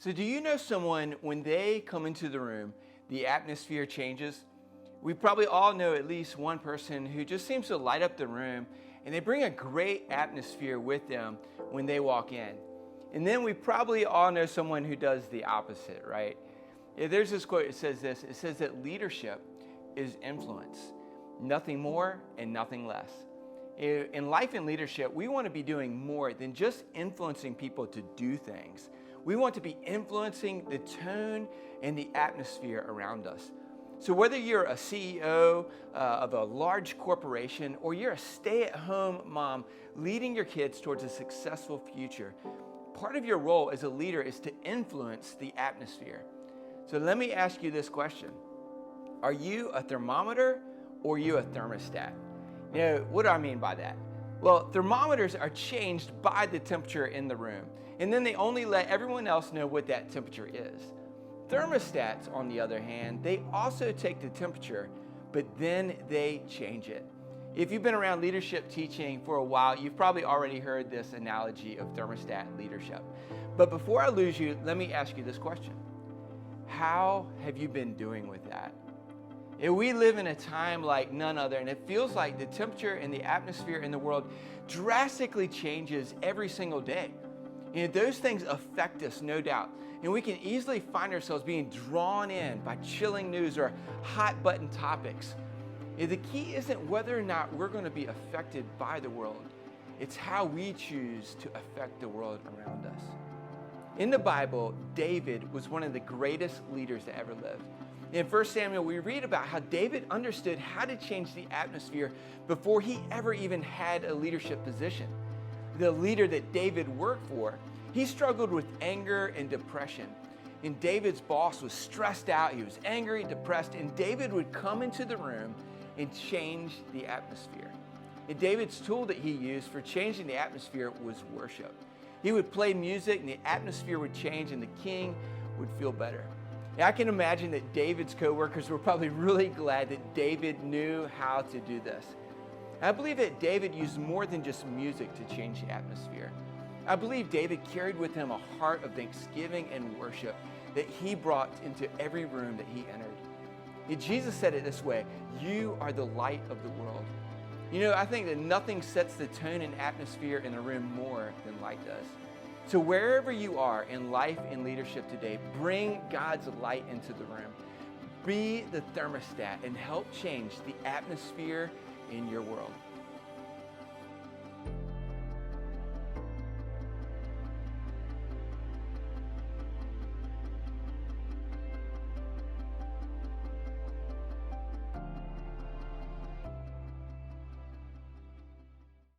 So do you know someone, when they come into the room, the atmosphere changes? We probably all know at least one person who just seems to light up the room, and they bring a great atmosphere with them when they walk in. And then we probably all know someone who does the opposite, right? Yeah, there's this quote, it says that leadership is influence, nothing more and nothing less. In life and leadership, we want to be doing more than just influencing people to do things. We want to be influencing the tone and the atmosphere around us. So whether you're a CEO of a large corporation or you're a stay-at-home mom leading your kids towards a successful future, part of your role as a leader is to influence the atmosphere. So let me ask you this question. Are you a thermometer or are you a thermostat? You know, what do I mean by that? Well, thermometers are changed by the temperature in the room, and then they only let everyone else know what that temperature is. Thermostats, on the other hand, they also take the temperature, but then they change it. If you've been around leadership teaching for a while, you've probably already heard this analogy of thermostat leadership. But before I lose you, let me ask you this question. How have you been doing with that? We live in a time like none other, and it feels like the temperature and the atmosphere in the world drastically changes every single day. Those things affect us, no doubt. And we can easily find ourselves being drawn in by chilling news or hot button topics. The key isn't whether or not we're going to be affected by the world. It's how we choose to affect the world around us. In the Bible, David was one of the greatest leaders that ever lived. In 1 Samuel, we read about how David understood how to change the atmosphere before he ever even had a leadership position. The leader that David worked for, he struggled with anger and depression. And David's boss was stressed out, he was angry, depressed, and David would come into the room and change the atmosphere. And David's tool that he used for changing the atmosphere was worship. He would play music and the atmosphere would change and the king would feel better. Now, I can imagine that David's co-workers were probably really glad that David knew how to do this. I believe that David used more than just music to change the atmosphere. I believe David carried with him a heart of thanksgiving and worship that he brought into every room that he entered. And Jesus said it this way, "You are the light of the world." I think that nothing sets the tone and atmosphere in a room more than light does. So wherever you are in life and leadership today, bring God's light into the room. Be the thermostat and help change the atmosphere in your world.